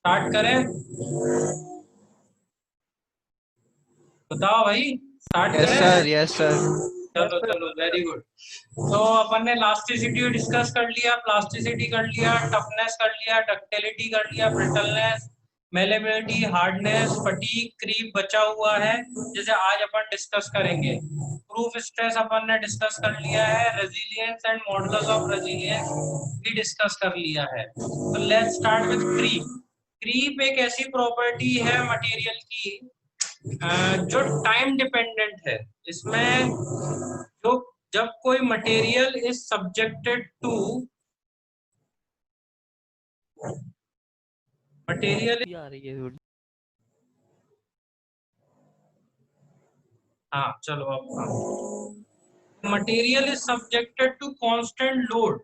Start करें? बताओ भाई, स्टार्ट यस करें? Sir, yes sir. चलो चलो, वेरी गुड। तो अपन ने इलास्टिसिटी डिस्कस कर लिया, प्लास्टिसिटी कर लिया, टफनेस कर लिया, डक्टिलिटी कर लिया, brittleness, malleability, hardness, fatigue, creep बचा हुआ है जैसे आज अपन डिस्कस करेंगे। प्रूफ स्ट्रेस अपन ने डिस्कस कर लिया है, resilience and modulus of resilience भी डिस्कस कर लिया है। तो let's start with creep. Creep एक ऐसी प्रॉपर्टी है मटेरियल की जो टाइम डिपेंडेंट है। इसमें जो जब कोई material is subjected to material आ रही है थोड़ी। हाँ चलो अब material is subjected to constant load.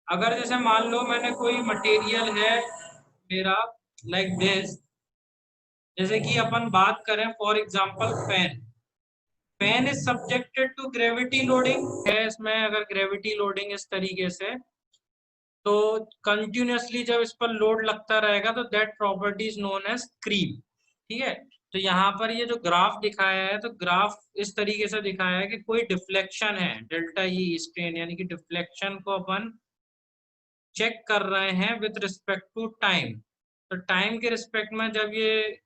अगर जैसे मान लो मैंने कोई मटेरियल है मेरा लाइक दिस, जैसे कि अपन बात करें for example fan. Fan is subjected to gravity loading है। इसमें अगर ग्रेविटी लोडिंग इस तरीके से, तो कंटिन्यूअसली जब इस पर लोड लगता रहेगा तो that property is known as creep. ठीक है। तो यहाँ पर ये जो ग्राफ दिखाया है, तो ग्राफ इस तरीके से दिखाया है कि कोई डिफ्लेक्शन है डेल्टा ई स्ट्रेन, यानी कि डिफ्लेक्शन को अपन चेक कर रहे हैं विथ रिस्पेक्ट टू टाइम। तो टाइम के रिस्पेक्ट में जब ये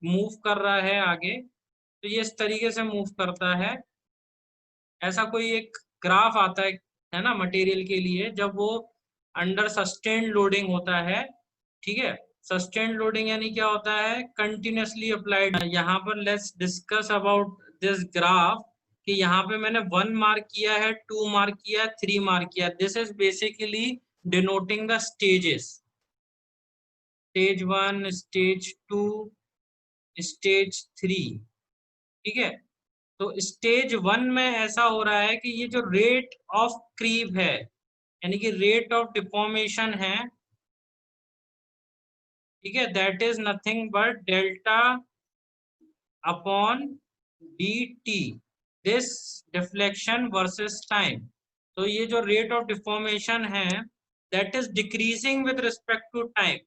मूव कर रहा है आगे, तो ये इस तरीके से मूव करता है। ऐसा कोई एक ग्राफ आता है ना मटेरियल के लिए, जब वो अंडर सस्टेन्ड लोडिंग होता है। ठीक है। सस्टेन्ड लोडिंग यानी क्या होता है? Continuously applied. यहाँ पर let's discuss about this graph कि यहाँ पे मैंने 1 मार्क किया है, 2 मार्क किया, 3 मार्क किया। This is basically denoting the stages. Stage 1, stage 2, stage 3। ठीक है। तो स्टेज 1 में ऐसा हो रहा है कि ये जो रेट ऑफ क्रीप है, यानी कि रेट ऑफ डिफॉर्मेशन है, ठीक है, that is nothing but delta upon D T, this deflection versus time. तो ये जो रेट ऑफ डिफॉर्मेशन है that is decreasing with respect to time,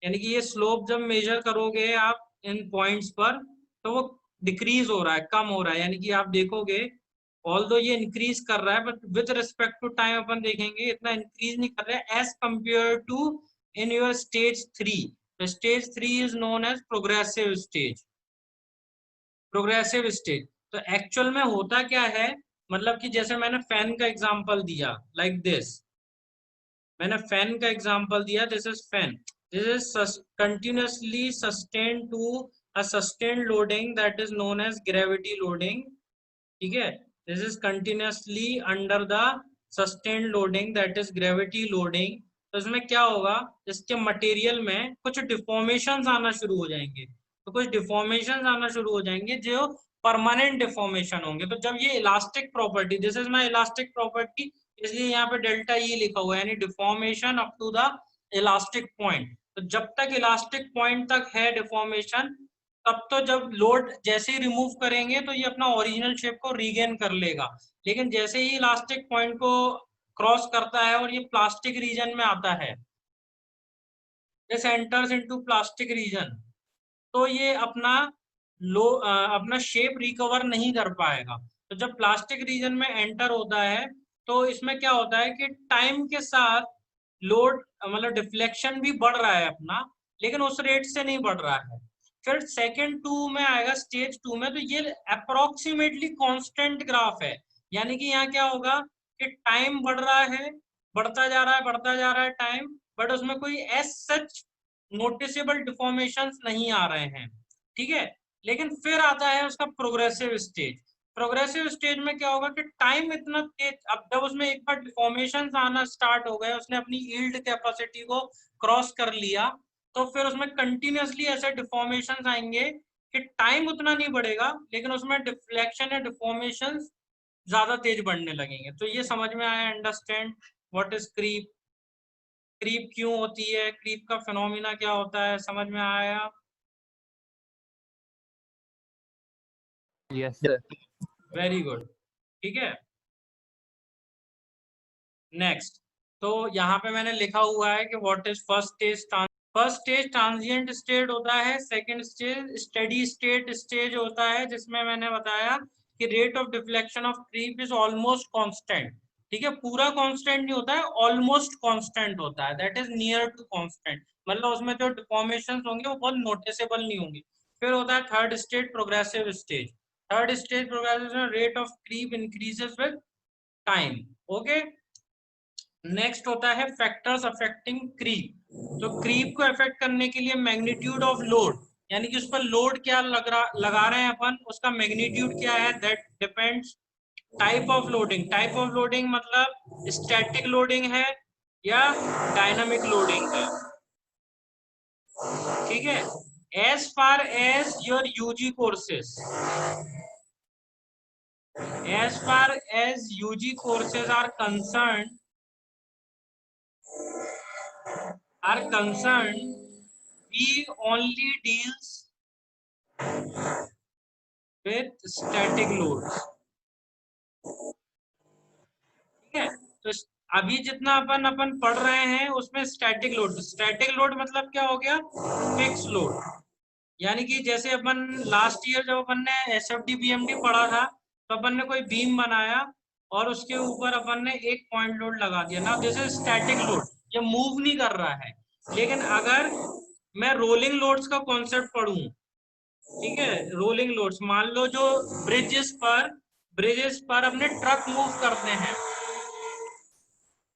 यानी कि ये स्लोप जब मेजर करोगे आप इन पॉइंट्स पर, तो वो डिक्रीज हो रहा है, कम हो रहा है। यानी कि आप देखोगे ऑल्दो ये इंक्रीज कर रहा है, but with respect to time अपन देखेंगे इतना इंक्रीज नहीं कर रहा है as compared to in your stage 3। तो stage 3 is known as progressive stage. Progressive stage. तो एक्चुअल में होता क्या है, मतलब कि जैसे मैंने फैन का एग्जांपल दिया लाइक दिस, मैंने फैन का एग्जांपल दिया, this is fan, this is continuously sustain to a sustained loading that is known as gravity loading. ठीक है। This is continuously under the sustained loading that is gravity loading. तो इसमें क्या होगा, इसके मटेरियल में कुछ डिफॉर्मेशंस आना शुरू हो जाएंगे। तो कुछ डिफॉर्मेशंस आना शुरू हो जाएंगे जो परमानेंट डिफॉर्मेशन होंगे। तो जब ये elastic property, this is my elastic property, इसलिए यहाँ पे डेल्टा ई लिखा हुआ है, यानी deformation up to the elastic point. तो जब तक इलास्टिक पॉइंट तक है डिफॉर्मेशन, तब तो जब लोड जैसे ही रिमूव करेंगे तो ये अपना ओरिजिनल शेप को रीगेन कर लेगा। लेकिन जैसे ही इलास्टिक पॉइंट को क्रॉस करता है और ये प्लास्टिक रीजन में आता है, this enters into plastic region, तो ये अपना शेप रिकवर नहीं कर पाएगा। तो जब प्लास्टिक रीजन में एंटर होता है, तो इसमें क्या होता है कि टाइम के साथ लोड मतलब डिफ्लेक्शन भी बढ़ रहा है अपना, लेकिन उस रेट से नहीं बढ़ रहा है। फिर सेकेंड 2 में आएगा, स्टेज 2 में, तो ये अप्रोक्सीमेटली कांस्टेंट ग्राफ है। यानी कि यहाँ क्या होगा कि टाइम बढ़ रहा है, बढ़ता जा रहा है, बढ़ता जा रहा है टाइम, बट उसमें कोई एज सच नोटिसेबल डिफॉर्मेशंस नहीं आ रहे हैं। ठीक है। लेकिन फिर आता है उसका प्रोग्रेसिव स्टेज। प्रोग्रेसिव स्टेज में क्या होगा कि टाइम इतना तेज, अब जब उसमें एक बार डिफॉर्मेशंस आना स्टार्ट हो गए, उसने अपनी यील्ड कैपेसिटी को क्रॉस कर लिया, तो फिर उसमें कंटिन्यूअसली ऐसे डिफॉर्मेशंस आएंगे कि टाइम उतना नहीं बढ़ेगा, लेकिन उसमें डिफ्लेक्शन या डिफॉर्मेशंस ज्यादा तेज बढ़ने लगेंगे। तो ये समझ में आया, understand what is creep, creep क्यों होती है, क्रीप का फिनोमिना क्या होता है, समझ में आया? Yes sir. Very good. ठीक है। नेक्स्ट, तो यहाँ पे मैंने लिखा हुआ है कि what is first stage first stage transient state होता है, second stage steady state stage होता है, जिसमें मैंने बताया कि rate of deflection of creep is almost constant. ठीक है, पूरा कांस्टेंट नहीं होता है, ऑलमोस्ट कांस्टेंट होता है, that is near to constant, मतलब उसमें जो डिफॉर्मेशंस होंगे वो बहुत नोटिसेबल नहीं होंगे। फिर होता है third stage progressive stage. Third stage progressive rate of creep increases with time. Okay, next होता है फैक्टर्स अफेक्टिंग क्रीप। तो क्रीप को अफेक्ट करने के लिए मैग्नीट्यूड ऑफ लोड, यानी कि उस पर लोड क्या लगा रहे हैं अपन, उसका मैग्नीट्यूड क्या है, that depends. Type of loading, type of loading मतलब स्टैटिक लोडिंग है या डायनामिक लोडिंग है। ठीक है, as far as your UG courses, as far as UG courses are concerned, we only deals with static loads. ठीक है, तो अभी जितना अपन पढ़ रहे हैं उसमें स्टैटिक लोड, स्टैटिक लोड मतलब क्या हो गया, फिक्स लोड। यानी कि जैसे अपन लास्ट ईयर जब अपन ने SFD BMD पढ़ा था, तो अपन ने कोई बीम बनाया और उसके ऊपर अपन ने एक पॉइंट लोड लगा दिया ना, दिस इज स्टैटिक लोड, ये मूव नहीं कर रहा है। लेकिन अगर मैं रोलिंग लोड्स का कॉन्सेप्ट पढ़ूं, ठीक है, रोलिंग लोड्स, मान लो जो ब्रिजेस पर अपने ट्रक मूव करते हैं,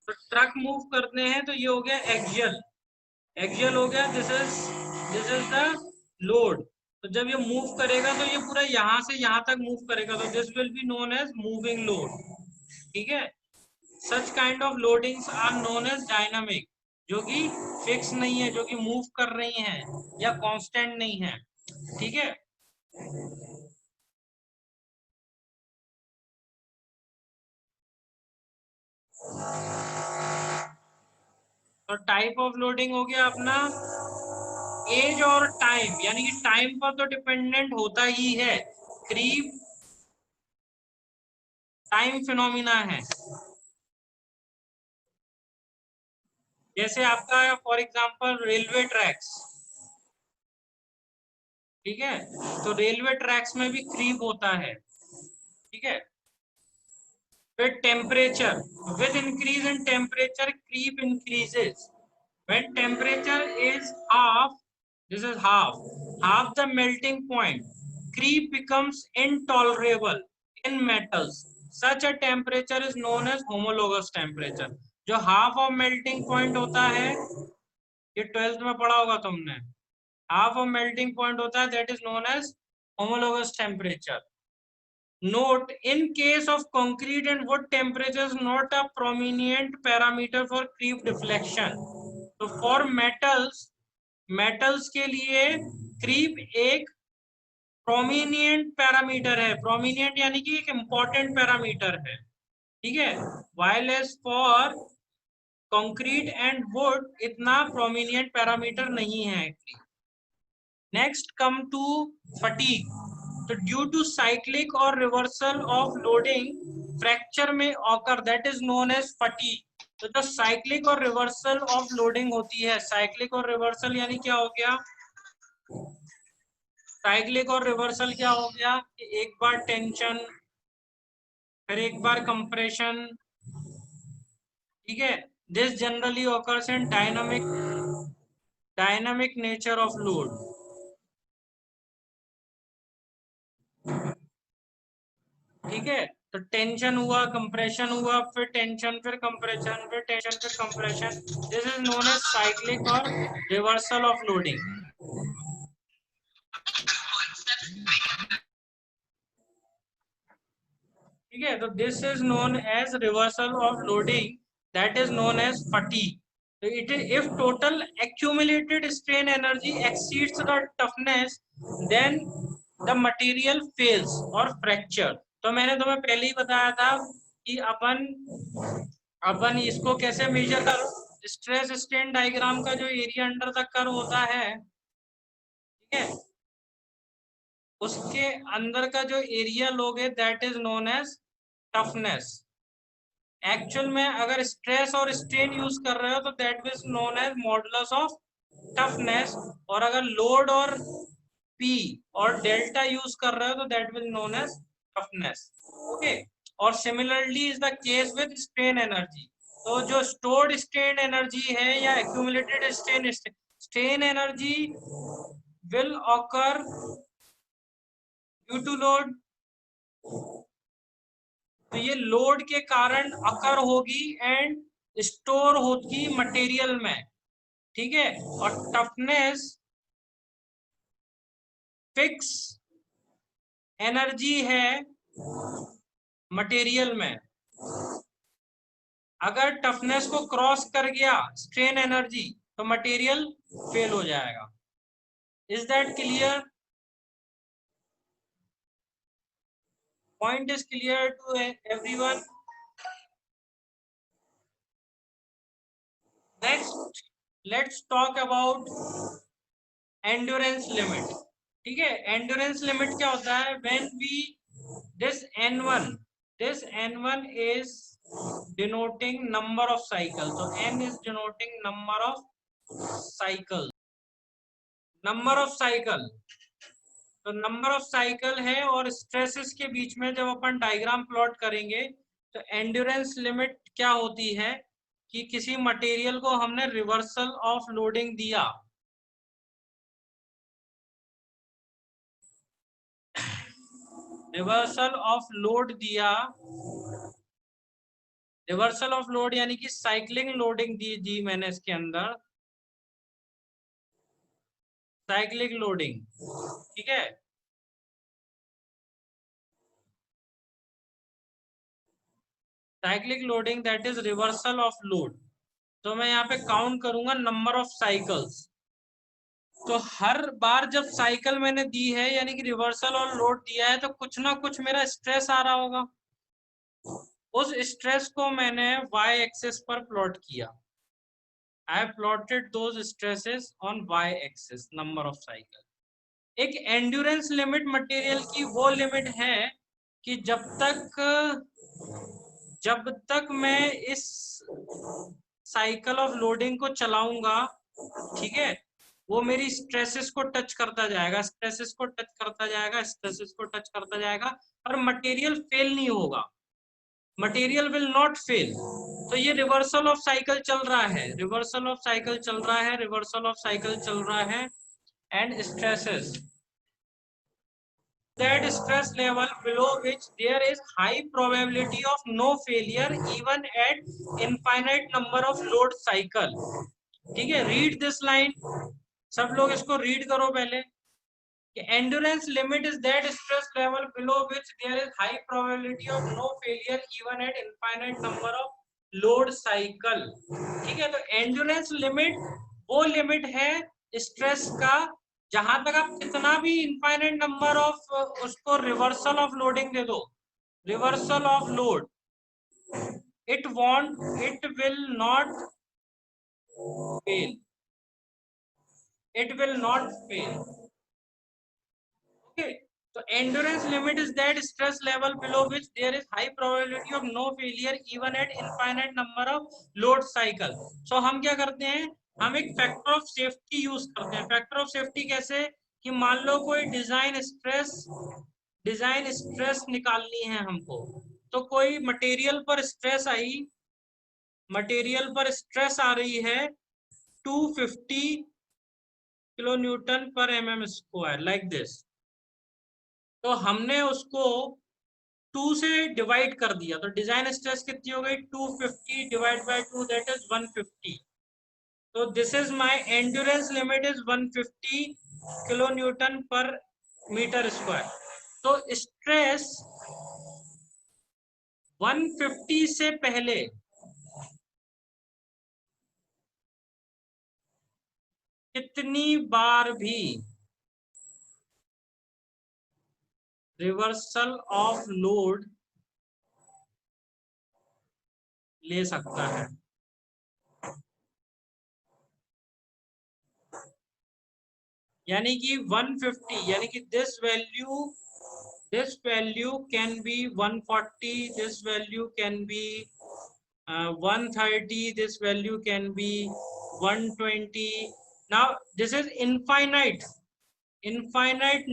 तो ट्रक मूव करते हैं तो ये हो गया एक्सियल, एक्सियल हो गया, दिस इज द लोड। तो जब ये मूव करेगा तो ये पूरा यहां से यहां तक मूव करेगा, तो this will be known as moving load. ठीक है, such kind of loadings are known as dynamic, जो कि फिक्स नहीं है, जो कि मूव कर रही हैं या कांस्टेंट नहीं है। ठीक है, तो टाइप ऑफ लोडिंग हो गया अपना एज और टाइम, यानी कि टाइम पर तो डिपेंडेंट होता ही है, क्रीप टाइम फिनोमिना है। जैसे आपका फॉर एग्जांपल रेलवे ट्रैक्स, ठीक है, तो रेलवे ट्रैक्स में भी क्रीप होता है। ठीक है, फिर temperature, with increase in temperature creep increases, when temperature is half, this is half the melting point, creep becomes intolerable in metals, such a temperature is known as homologous temperature। जो half of melting point होता है, ये 12th में पढ़ा होगा तुमने, half of melting point होता है, that is known as homologous temperature। Note, in case of concrete and wood, temperature is not a prominent parameter for creep deflection। तो for metals के लिए क्रीप एक प्रोमिनिएंट पैरामीटर है, प्रोमिनिएंट यानी कि एक इंपॉर्टेंट पैरामीटर है। ठीक है, while as for concrete and wood इतना प्रोमिनिएंट पैरामीटर नहीं है। Next come to fatigue. तो ड्यू टू साइक्लिक और रिवर्सल ऑफ लोडिंग फ्रैक्चर में occur, that is known as fatigue. तो जो साइक्लिक और रिवर्सल ऑफ लोडिंग होती है, साइक्लिक और रिवर्सल यानी क्या हो गया, साइक्लिक और रिवर्सल क्या हो गया कि एक बार टेंशन फिर एक बार कंप्रेशन। ठीक है, this generally occurs in dynamic nature of load. ठीक है, तो टेंशन हुआ, कंप्रेशन हुआ, फिर टेंशन, फिर कंप्रेशन, फिर टेंशन, फिर compression, this is known as cyclic और रिवर्सल ऑफ लोडिंग। ठीक है, तो this is known as reversal of loading, that is known as fatigue. So it is, if total accumulated strain energy exceeds the toughness, then the material fails or fracture। तो मैंने तुम्हें पहले ही बताया था कि अपन इसको कैसे मेजर करो, स्ट्रेस स्ट्रेन डायग्राम का जो एरिया अंडर द कर्व होता है, ठीक है, उसके अंदर का जो एरिया लोगे that is known as toughness. Actual में अगर स्ट्रेस और स्ट्रेन यूज कर रहे हो तो that is known as modulus of toughness, और अगर लोड और P और डेल्टा यूज कर रहे हो तो that will known as toughness. Okay, और similarly is the case with strain energy. तो जो स्टोर्ड स्ट्रेन एनर्जी है या accumulated strain energy will occur due to load। तो ये लोड के कारण अकर होगी एंड स्टोर होगी मटेरियल में, ठीक है। और टफनेस फिक्स एनर्जी है मटेरियल में। अगर टफनेस को क्रॉस कर गया स्ट्रेन एनर्जी तो मटेरियल फेल हो जाएगा। Is that clear? Point is clear to everyone? Next, let's talk about endurance limit। ठीक है, endurance limit क्या होता है? When we this n1 is denoting number of cycles। So n is denoting number of cycles। number of cycle, तो number of cycle है और stresses के बीच में जब अपन डायग्राम प्लॉट करेंगे तो एंड्योरेंस लिमिट क्या होती है कि किसी मटेरियल को हमने रिवर्सल ऑफ लोडिंग दिया, रिवर्सल ऑफ लोड दिया, रिवर्सल ऑफ लोड यानी कि साइक्लिंग लोडिंग दी मैंने इसके अंदर, साइक्लिक लोडिंग, ठीक है। Cyclic loading that is reversal of load. तो मैं यहाँ पे काउंट करूंगा नंबर ऑफ साइकिल्स। तो हर बार जब साइकिल मैंने दी है यानी कि रिवर्सल और लोड दिया है तो कुछ ना कुछ मेरा स्ट्रेस आ रहा होगा। उस स्ट्रेस को मैंने वाई एक्सिस पर प्लॉट किया। I have plotted those stresses on Y axis, number of cycle. एक एंड्योरेंस लिमिट मटेरियल की वो लिमिट है कि जब तक मैं इस साइकिल ऑफ लोडिंग को चलाऊंगा, ठीक है, वो मेरी स्ट्रेसेस को टच करता जाएगा, स्ट्रेसेस को टच करता जाएगा, स्ट्रेसेस को टच करता जाएगा, और मटेरियल फेल नहीं होगा, मटेरियल विल नॉट फेल। तो ये रिवर्सल ऑफ साइकिल चल रहा है, रिवर्सल ऑफ साइकिल चल रहा है, रिवर्सल ऑफ साइकिल चल रहा है, and stresses that stress level below which there is high probability of no failure even at infinite number of load cycle। ठीक है, रीड दिस लाइन, सब लोग इसको रीड करो पहले। endurance limit is that stress level below which there is high probability of no failure even at infinite number of load cycle। ठीक है, तो endurance limit वो लिमिट है स्ट्रेस का जहां तक आप कितना भी इनफाइनाइट नंबर ऑफ उसको रिवर्सल ऑफ लोडिंग दे दो, reversal of load, it will not fail, it will not fail। okay, so endurance limit is that stress level below which there is high probability of no failure even at infinite number of load cycle। so हम क्या करते हैं, हम एक factor of safety use करते हैं। Factor of safety कैसे कि मान लो कोई डिजाइन स्ट्रेस निकालनी है हमको, तो कोई मटेरियल पर स्ट्रेस आई, मटेरियल पर स्ट्रेस आ रही है 250 किलो न्यूटन पर mm स्क्वायर लाइक दिस। तो हमने उसको 2 से डिवाइड कर दिया, तो डिजाइन स्ट्रेस कितनी हो गई, 250 डिवाइड बाय 2 दैट इज 150। तो this is my endurance limit is 150 kilo Newton पर मीटर स्क्वायर। तो स्ट्रेस 150 से पहले कितनी बार भी रिवर्सल ऑफ लोड ले सकता है। यानी कि 150 यानी कि this value can be 140, this value can be 130, this value can be 120, Now this is infinite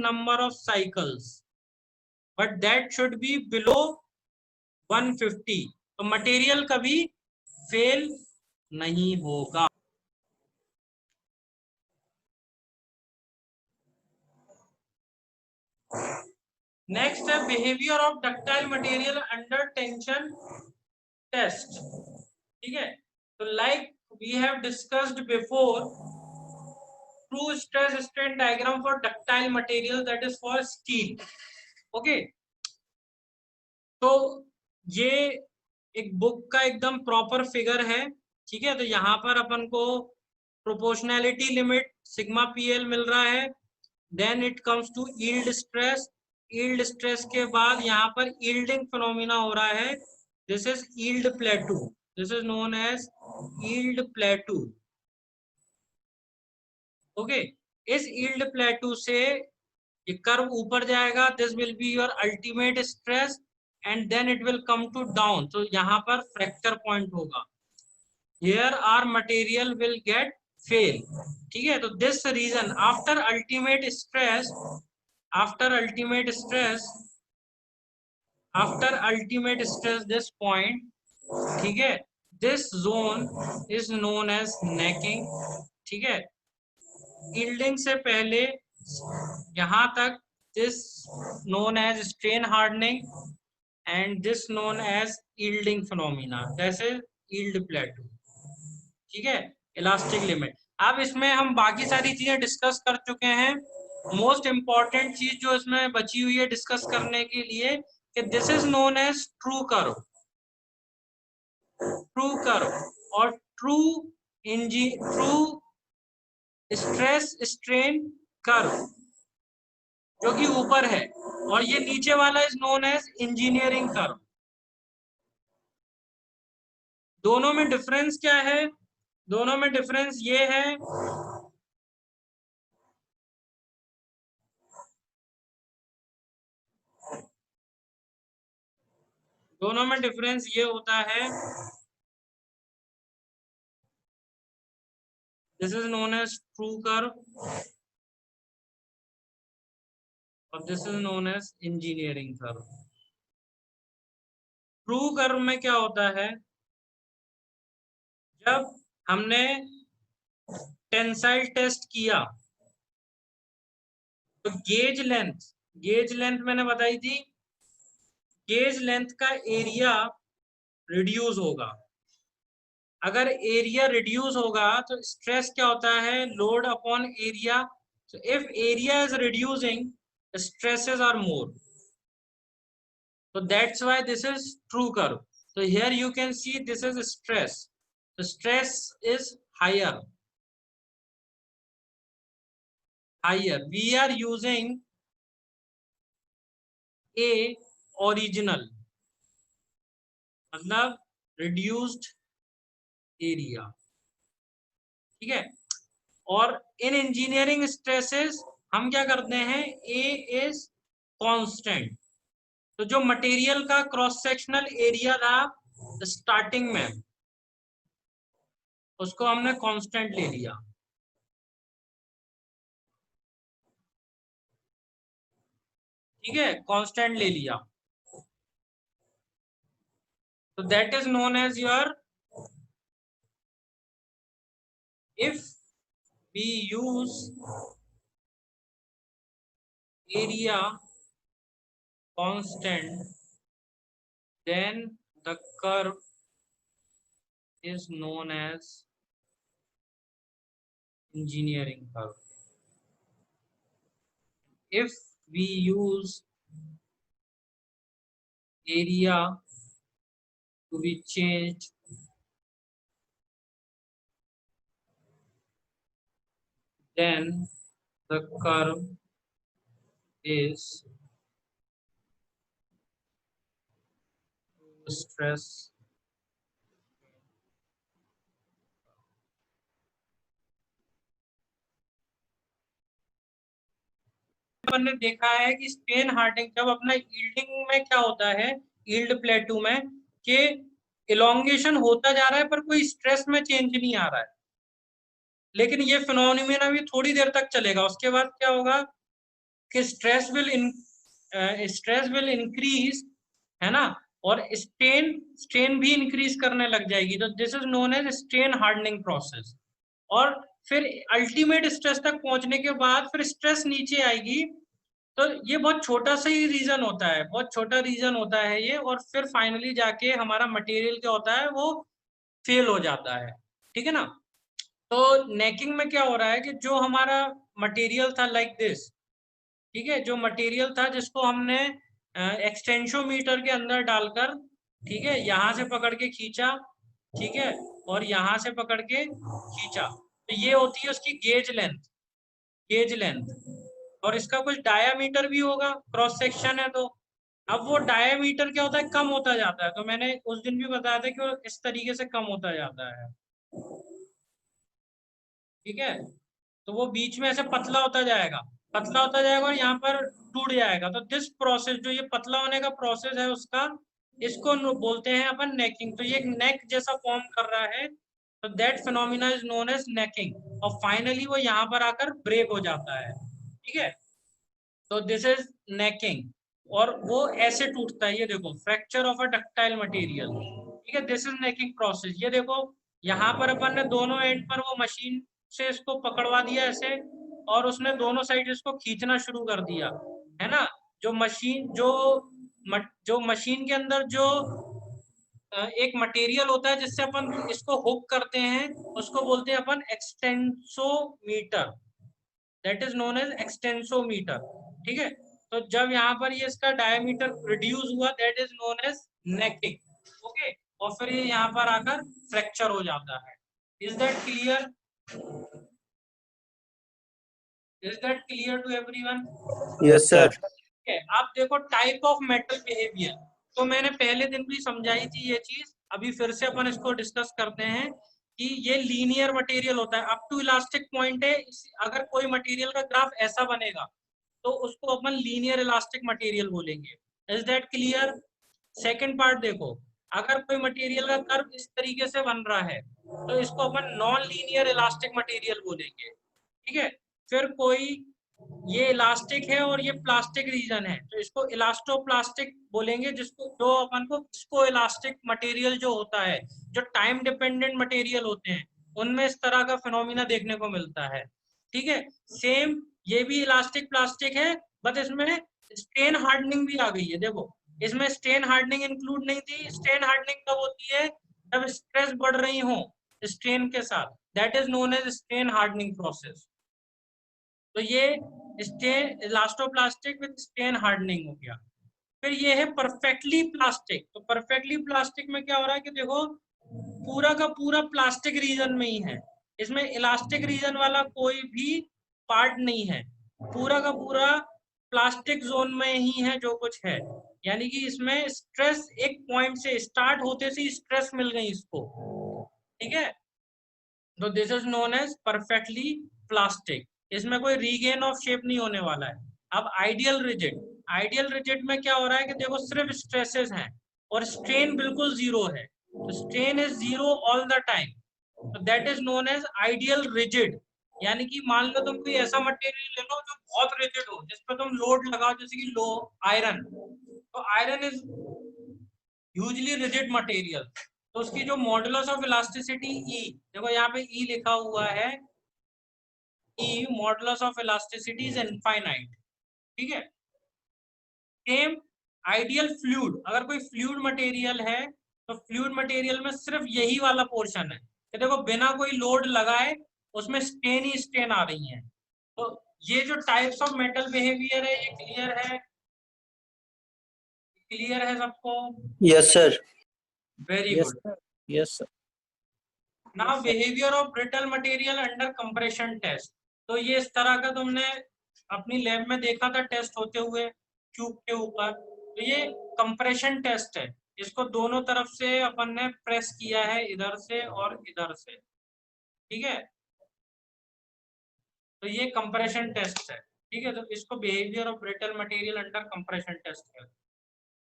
number of cycles, but that should be below 150. तो मटेरियल कभी फेल नहीं होगा. नेक्स्ट है behaviour of ductile material under tension test. ठीक है, तो like we have discussed before, true stress strain diagram for ductile material that is for steel. Okay, तो ये एक बुक का एकदम प्रॉपर फिगर है. ठीक है, तो यहाँ पर अपन को प्रोपोर्शनैलिटी लिमिट सिग्मा पीएल मिल रहा है. Then it comes to yield stress. Yield stress के बाद यहाँ पर यील्डिंग फिनोमिना हो रहा है. This is yield plateau. This is known as yield plateau. Okay, इस यील्ड प्लेटू से ये कर्व ऊपर जाएगा. This will be your ultimate stress and then it will come to down. तो यहाँ पर फ्रैक्चर पॉइंट होगा. Here are material will get fail. ठीक है, तो this region after ultimate stress, after ultimate stress this point. ठीक है, this zone is known as necking. ठीक है, यील्डिंग से पहले यहां तक this known as strain hardening and this known as yielding phenomena. This is yield plateau. ठीक है, इलास्टिक लिमिट. अब इसमें हम बाकी सारी चीजें डिस्कस कर चुके हैं. मोस्ट इंपॉर्टेंट चीज जो इसमें बची हुई है डिस्कस करने के लिए कि this is known as true curve. True curve और ट्रू स्ट्रेस स्ट्रेन कर्व जो कि ऊपर है, और ये नीचे वाला is known as engineering curve. दोनों में डिफरेंस क्या है? दोनों में डिफरेंस ये है दोनों में डिफरेंस ये होता है, this is known as true curve और this is known as engineering curve. True curve में क्या होता है? जब हमने टेंसाइल टेस्ट किया तो गेज लेंथ मैंने बताई थी. गेज लेंथ का एरिया रिड्यूस होगा. अगर एरिया रिड्यूस होगा तो स्ट्रेस क्या होता है? Load upon area. so if area is reducing, stresses are more. So that's why this is true curve. So here you can see this is stress. The stress is higher. We are using a original, मतलब reduced area. ठीक है, और इन engineering stresses हम क्या करते हैं? ए is constant. तो जो मटेरियल का क्रॉस सेक्शनल एरिया था स्टार्टिंग में, उसको हमने कांस्टेंट ले लिया. ठीक है, कांस्टेंट ले लिया. तो that is known as your, if we use area constant, then the curve is known as engineering curve. If we use area to be changed, then the curve is stress. अपन ने देखा है कि strain hardening जब अपना yielding में क्या होता है, यील्ड प्लेटू में, कि इलोंगेशन होता जा रहा है पर कोई स्ट्रेस में चेंज नहीं आ रहा है. लेकिन ये फिनोमिना भी थोड़ी देर तक चलेगा, उसके बाद क्या होगा कि स्ट्रेस विल इंक्रीज, है ना, और स्ट्रेन भी इंक्रीज करने लग जाएगी। तो this is known as strain hardening process. और फिर अल्टीमेट स्ट्रेस तक पहुंचने के बाद फिर स्ट्रेस नीचे आएगी। तो ये बहुत छोटा सा ही रीजन होता है, बहुत छोटा रीजन होता है ये, और फिर फाइनली जाके हमारा मटेरियल क्या होता है, वो फेल हो जाता है। ठीक है ना। तो नेकिंग में क्या हो रहा है कि जो हमारा मटेरियल था लाइक दिस, ठीक है, जो मटेरियल था जिसको हमने एक्सटेंशोमीटर के अंदर डालकर, ठीक है, यहाँ से पकड़ के खींचा, ठीक है, और यहाँ से पकड़ के खींचा, तो ये होती है उसकी गेज लेंथ। और इसका कुछ डायामीटर भी होगा, क्रॉस सेक्शन है तो। अब वो डायामीटर क्या होता है, कम होता जाता है। तो मैंने उस दिन भी बताया था कि वो इस तरीके से कम होता जाता है, ठीक है। तो वो बीच में ऐसे पतला होता जाएगा, पतला होता जाएगा और यहाँ पर टूट जाएगा। तो दिस प्रोसेस, जो ये पतला होने का प्रोसेस है उसका, इसको बोलते हैं अपन नेकिंग। तो ये एक नेक जैसा फॉर्म कर रहा है, तो that phenomena is known as necking. और फाइनली वो यहाँ पर आकर ब्रेक हो जाता है, ठीक है। तो दिस इज नेकिंग, और वो ऐसे टूटता है, ये देखो, fracture of a ductile material, ठीक है, दिस इज नेकिंग प्रोसेस। ये देखो, यहाँ पर अपन ने दोनों एंड पर वो मशीन से इसको पकड़वा दिया ऐसे, और उसने दोनों साइड इसको खींचना शुरू कर दिया, है ना। जो मशीन के अंदर जो एक मटेरियल होता है जिससे अपन इसको हुक करते हैं, उसको बोलते हैं अपन extensometer, that is known as extensometer, ठीक है। तो जब यहाँ पर ये इसका डायमीटर रिड्यूस हुआ, that is known as necking, okay. और फिर ये यहाँ पर आकर फ्रैक्चर हो जाता है। Is that clear? Is that clear to everyone? Yes sir. आप देखो टाइप ऑफ मेटल बिहेवियर, तो मैंने पहले दिन भी समझाई थी ये चीज, अभी फिर से अपन इसको डिस्कस करते हैं कि ये लीनियर मटेरियल होता है, अप टू इलास्टिक पॉइंट है। अगर कोई मटेरियल का ग्राफ ऐसा बनेगा तो उसको अपन लीनियर इलास्टिक मटेरियल बोलेंगे। Is that clear? Second part देखो, अगर कोई मटेरियल का कर्व इस तरीके से बन रहा है तो इसको अपन नॉन लीनियर इलास्टिक मटेरियल बोलेंगे, ठीक है। फिर कोई, ये इलास्टिक है और ये प्लास्टिक रीजन है, तो इसको इलास्टोप्लास्टिक बोलेंगे, जिसको जो अपन को इसको इलास्टिक मटेरियल जो होता है, जो टाइम डिपेंडेंट मटेरियल होते हैं, उनमें इस तरह का फिनोमिना देखने को मिलता है, ठीक है। सेम ये भी इलास्टिक प्लास्टिक है, बट इसमें स्ट्रेन हार्डनिंग भी आ गई है। देखो, इसमें स्ट्रेन हार्डनिंग इंक्लूड नहीं थी। स्ट्रेन हार्डनिंग कब होती है? जब स्ट्रेस बढ़ रही हो स्ट्रेन के साथ, that is known as strain hardening process. तो ये strain elastoplastic with strain hardening हो गया। फिर ये है परफेक्टली प्लास्टिक। तो परफेक्टली प्लास्टिक में क्या हो रहा है कि देखो, पूरा का पूरा प्लास्टिक रीजन में ही है, इसमें इलास्टिक रीजन वाला कोई भी पार्ट नहीं है, पूरा का पूरा प्लास्टिक जोन में ही है जो कुछ है। यानी कि इसमें स्ट्रेस एक पॉइंट से स्टार्ट होते से स्ट्रेस मिल गई इसको, ठीक है। तो this is known as perfectly plastic. इसमें कोई रीगेन ऑफ शेप नहीं होने वाला है। अब आइडियल रिजिड में क्या हो रहा है कि देखो, सिर्फ स्ट्रेसेस हैं और स्ट्रेन बिल्कुल जीरो है। तो strain is zero all the time, तो that is known as ideal rigid. यानी कि मान लो तुम कोई ऐसा मटेरियल ले लो जो बहुत रिजिड हो, जिस पर तुम लोड लगाओ, जैसे कि लो आयरन, तो iron is hugely rigid material. तो उसकी जो मॉडुलस ऑफ इलास्टिसिटी ई, देखो यहाँ पे ई लिखा हुआ है, E modulus of elasticity is infinite, ठीक है। सेम आइडियल फ्लूइड, अगर कोई फ्लूइड मटेरियल है तो फ्लूइड मटेरियल में सिर्फ यही वाला पोर्शन है कि देखो, बिना कोई लोड लगाए उसमें स्ट्रेन ही स्ट्रेन आ रही है। तो ये जो टाइप्स ऑफ मेटल बिहेवियर है, ये क्लियर है सबको? Yes sir. Very good. Yes sir. Now behaviour of brittle material under compression test. तो ये इस तरह का तुमने अपनी लैब में देखा था टेस्ट होते हुए ट्यूब के ऊपर। तो ये कंप्रेशन टेस्ट है, इसको दोनों तरफ से अपन ने प्रेस किया है, इधर से और इधर से, ठीक है। तो ये कंप्रेशन टेस्ट है, ठीक है। तो इसको behaviour of brittle material under compression test है,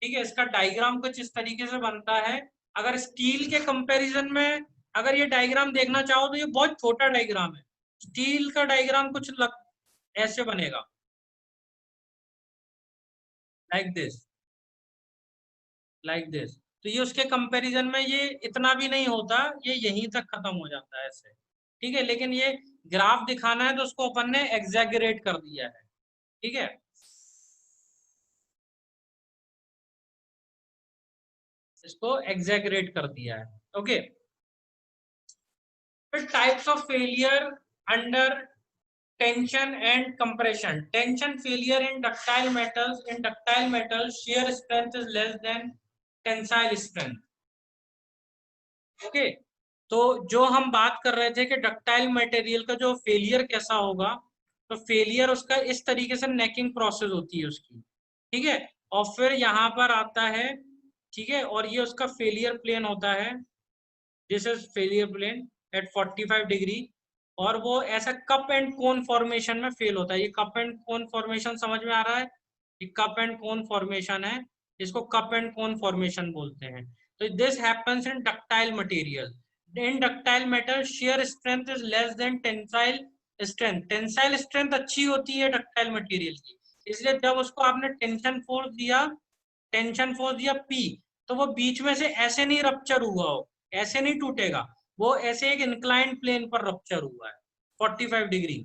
ठीक है। इसका डायग्राम कुछ इस तरीके से बनता है। अगर स्टील के कंपैरिजन में अगर ये डायग्राम देखना चाहो तो ये बहुत छोटा डायग्राम है, स्टील का डायग्राम कुछ ऐसे बनेगा, लाइक दिस, लाइक दिस। तो ये उसके कंपैरिजन में ये इतना भी नहीं होता, ये यहीं तक खत्म हो जाता है ऐसे, ठीक है। लेकिन ये ग्राफ दिखाना है तो उसको अपन ने एग्जैगरेट कर दिया है, ठीक है। इसको एग्जैगरेट कर दिया है, ओके। फिर types of failure under tension and compression. Tension failure in ductile metals, in ductile metals shear strength is less than tensile strength, okay. तो जो हम बात कर रहे थे कि डक्टाइल मटेरियल का जो फेलियर कैसा होगा, तो फेलियर उसका इस तरीके से नेकिंग प्रोसेस होती है उसकी, ठीक है। और फिर यहाँ पर आता है, ठीक है, और ये उसका फेलियर प्लेन होता है, this is failure plane at 45 degree. और वो ऐसा कप एंड कोन फॉर्मेशन में फेल होता है। ये कप एंड कोन फॉर्मेशन समझ में आ रहा है, ये कप एंड कोन फॉर्मेशन है, इसको कप एंड कोन फॉर्मेशन बोलते हैं। तो this happens in ductile material. In ductile metal shear strength is less than tensile strength। Tensile strength अच्छी होती है डक्टाइल मटेरियल की, इसलिए जब उसको आपने टेंशन फोर्स दिया, टेंशन फोर्स दिया P, तो वो बीच में से ऐसे नहीं रप्चर हुआ हो, ऐसे नहीं टूटेगा, वो ऐसे एक इंक्लाइंड प्लेन पर रप्चर हुआ है 45 डिग्री।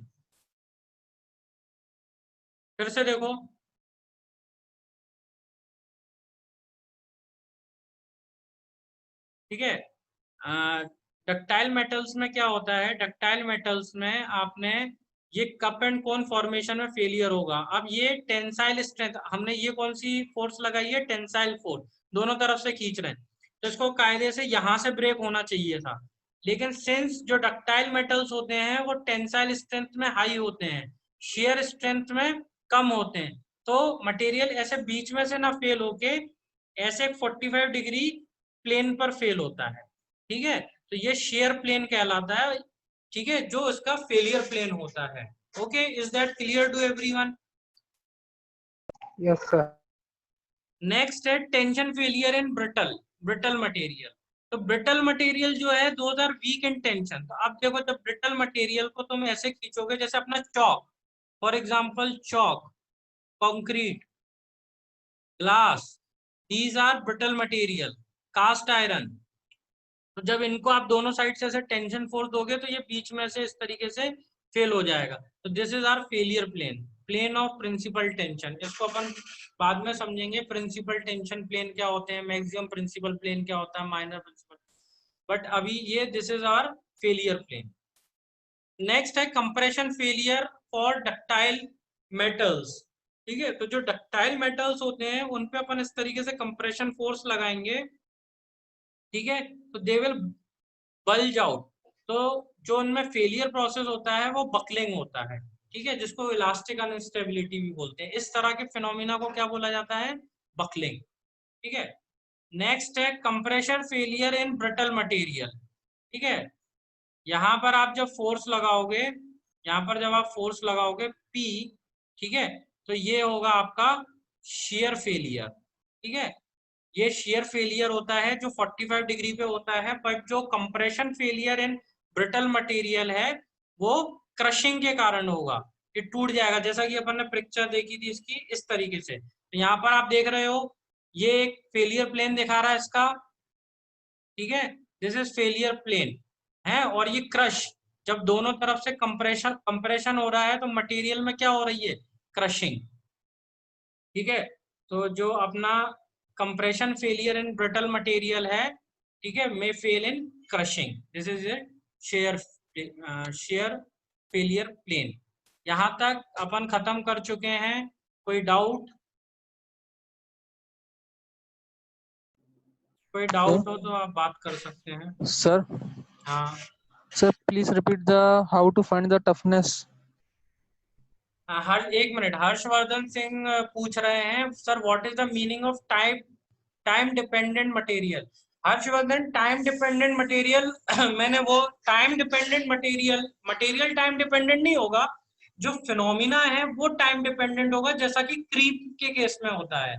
फिर से देखो, ठीक है। डक्टाइल मेटल्स में क्या होता है, डक्टाइल मेटल्स में आपने ये कप एंड कोन फॉर्मेशन में फेलियर होगा। अब ये टेंसाइल स्ट्रेंथ, हमने ये कौन सी फोर्स लगाई है, टेंसाइल फोर्स, दोनों तरफ से खींच रहे हैं, तो इसको कायदे से यहां से ब्रेक होना चाहिए था। लेकिन सिंस जो डक्टाइल मेटल्स होते हैं वो टेंसाइल स्ट्रेंथ में हाई होते हैं, शेयर स्ट्रेंथ में कम होते हैं, तो मटेरियल ऐसे बीच में से ना फेल होके ऐसे 45 डिग्री प्लेन पर फेल होता है, ठीक है। तो ये शेयर प्लेन कहलाता है, ठीक है, जो इसका फेलियर प्लेन होता है। Okay, is that clear to everyone? Yes, sir. Next है tension failure in brittle, brittle material. तो ब्रिटल मटेरियल जो है those are weak in tension. तो अब देखो, जब ब्रिटल मटेरियल को तुम ऐसे खींचोगे जैसे अपना chalk, for example chalk, concrete, glass, these are brittle material, cast iron. तो जब इनको आप दोनों साइड से ऐसे टेंशन फोर्स दोगे तो ये बीच में से इस तरीके से फेल हो जाएगा। तो this is our failure plane, plane of principal tension. इसको अपन बाद में समझेंगे, प्रिंसिपल टेंशन प्लेन क्या होते हैं, मैक्सिमम प्रिंसिपल प्लेन क्या होता है, माइनर प्रिंसिपल, बट अभी ये this is our failure plane. Next है compression failure for ductile metals, ठीक है। तो जो डक्टाइल मेटल्स होते हैं उन पे अपन इस तरीके से कंप्रेशन फोर्स लगाएंगे, ठीक है, तो दे विल बल्ज आउट। तो जो उनमें फेलियर प्रोसेस होता है वो बकलिंग होता है, ठीक है, जिसको इलास्टिक अनस्टेबिलिटी भी बोलते हैं। इस तरह के फिनोमिना को क्या बोला जाता है, बकलिंग, ठीक है। नेक्स्ट है compression failure in brittle material, ठीक है। यहाँ पर आप जब फोर्स लगाओगे, यहाँ पर जब आप फोर्स लगाओगे P, ठीक है, तो ये होगा आपका शेयर फेलियर, ठीक है। ये शेयर फेलियर होता है जो 45 डिग्री पे होता है, बट जो compression failure in brittle material है वो क्रशिंग के कारण होगा, ये टूट जाएगा। जैसा कि अपन ने पिक्चर देखी थी इसकी इस तरीके से, तो यहाँ पर आप देख रहे हो ये एक फेलियर प्लेन दिखा रहा है इसका, ठीक है, दिस इज फेलियर प्लेन है। और ये क्रश, जब दोनों तरफ से कंप्रेशन कंप्रेशन हो रहा है तो मटेरियल में क्या हो रही है, क्रशिंग, ठीक है। तो जो अपना compression failure in brittle material है, ठीक है, may fail in crushing, this is a shear shear failure plane. यहां तक अपन खत्म कर चुके हैं, कोई डाउट, कोई डाउट हो तो आप बात कर सकते हैं। Sir, हाँ, sir, please repeat the how to find the toughness. हर एक मिनट, हर्षवर्धन सिंह पूछ रहे हैं sir what is the meaning of time dependent material. Harshvardhan, time dependent material मैंने वो time dependent material, material time dependent नहीं होगा, जो फिनोमिना है वो टाइम डिपेंडेंट होगा, जैसा कि क्रीप के केस में होता है।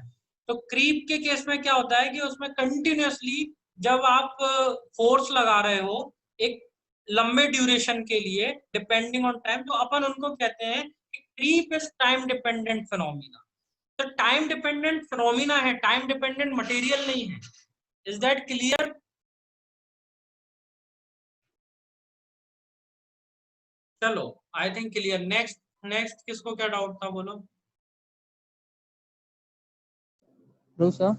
तो क्रीप के केस में क्या होता है कि उसमें कंटिन्यूअसली जब आप फोर्स लगा रहे हो, एक लंबे ड्यूरेशन के लिए डिपेंडिंग ऑन टाइम, तो अपन उनको कहते हैं कि creep is time dependent phenomena. तो टाइम डिपेंडेंट फिनोमिना है, टाइम डिपेंडेंट मटेरियल नहीं है। Is that clear? चलो I think clear. Next next किसको क्या डाउट था बोलो। Hello sir.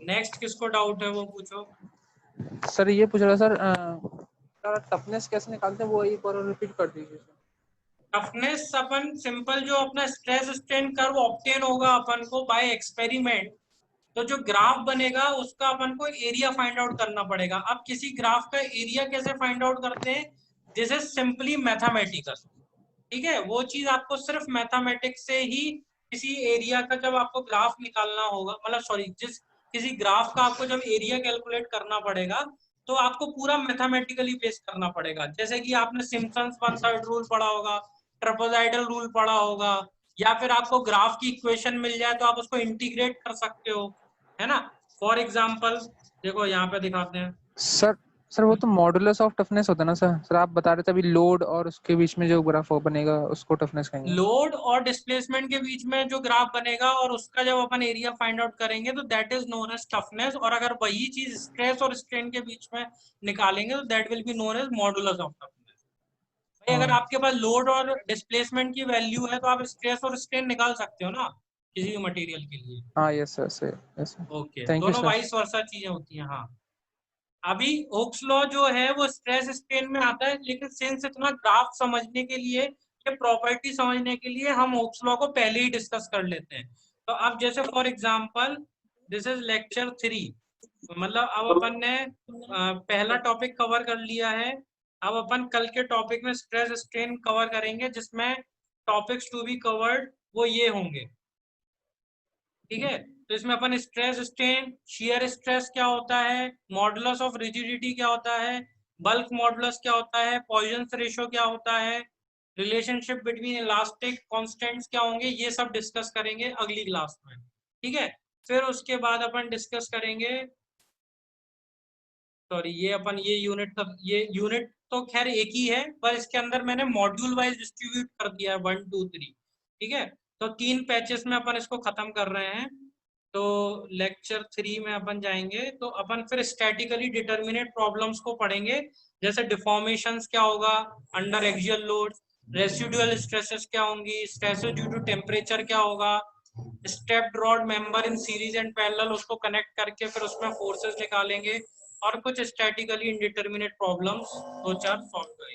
नेक्स्ट किसको डाउट है वो पूछो। सर ये पूछ रहा सर टफनेस कैसे निकालते हैं, वो एक बार रिपीट कर दीजिए सर। टफनेस अपन सिंपल जो अपना स्ट्रेस स्ट्रेन कर्व ऑब्टेन होगा अपन को बाय एक्सपेरिमेंट, तो जो ग्राफ बनेगा उसका अपन को एरिया फाइंड आउट करना पड़ेगा। अब किसी ग्राफ का एरिया कैसे फाइंड आउट करते हैं, दिस इज सिंपली मैथमेटिकल। ठीक है, वो चीज आपको सिर्फ मैथमेटिक्स से ही किसी एरिया का जब आपको ग्राफ निकालना होगा, मतलब सॉरी जिस किसी ग्राफ का आपको जब एरिया कैलकुलेट करना पड़ेगा तो आपको पूरा मैथमेटिकली बेस करना पड़ेगा। जैसे कि आपने सिम्पसन्स वन साइड रूल पढ़ा होगा, ट्रापेजॉइडल रूल पढ़ा होगा, या फिर आपको ग्राफ की इक्वेशन मिल जाए तो आप उसको इंटीग्रेट कर सकते हो, है ना। फॉर एग्जाम्पल देखो यहाँ पे दिखाते हैं। सर वो तो मॉडुलस ऑफ टफनेस होता है ना सर। सर आप बता रहे थे अभी लोड और उसके बीच में जो ग्राफ बनेगा उसको टफनेस कहेंगे। लोड और डिस्प्लेसमेंट के बीच में जो ग्राफ बनेगा और उसका जब अपन एरिया फाइंड आउट करेंगे तो that is known as toughness, और अगर वही चीज स्ट्रेस और स्ट्रेन के बीच में निकालेंगे तो that will be known as modulus of toughness. भाई अगर आपके पास लोड और डिस्प्लेसमेंट की वैल्यू है तो आप स्ट्रेस और स्ट्रेन निकाल सकते हो ना किसी भी मटेरियल के लिए। हाँ yes sir sir yes sir. Okay, thank you दोनों सर। वाइस वर्सा चीजें होती हैं। हाँ, अभी हुक्स लॉ जो है वो स्ट्रेस स्ट्रेन में आता है, लेकिन सिंस इतना ग्राफ समझने के लिए, ये प्रॉपर्टी समझने के लिए हम हुक्स लॉ को पहले ही डिस्कस कर लेते हैं। तो अब जैसे for example this is lecture 3, मतलब अब अपन ने पहला टॉपिक कवर कर लिया है। अब अपन कल के टॉपिक में स्ट्रेस स्ट्रेन कवर करेंगे, जिसमें टॉपिक्स टू बी कवर्ड वो ये होंगे। ठीक है, तो इसमें अपन स्ट्रेस स्ट्रेन, शियर स्ट्रेस क्या होता है, मॉडुलस ऑफ रिजिडिटी क्या होता है, बल्क मॉडुलस क्या होता है, पॉइजन्स रेशियो क्या होता है, रिलेशनशिप बिटवीन इलास्टिक कांस्टेंट्स क्या होंगे, ये सब डिस्कस करेंगे अगली क्लास में। ठीक है, फिर उसके बाद अपन डिस्कस करेंगे, सॉरी ये यूनिट तो खैर एक ही है, पर इसके अंदर मैंने मॉड्यूल वाइज डिस्ट्रीब्यूट कर दिया है 1 2 3। ठीक है, तो 3 पैचेस में अपन इसको खत्म कर रहे हैं। तो लेक्चर 3 में अपन जाएंगे तो अपन फिर स्टैटिकली डिटर्मिनेट प्रॉब्लम्स को पढ़ेंगे, जैसे डिफॉर्मेशंस क्या होगा under axial load, residual stresses क्या होंगी, स्ट्रेसेस ड्यू टू टेम्परेचर क्या होगा, stepped rod member in series and parallel उसको कनेक्ट करके फिर उसमें फोर्सेस निकालेंगे, और कुछ स्टैटिकली इंडिटरमिनेट प्रॉब्लम्स 2 4 सॉल्व करेंगे।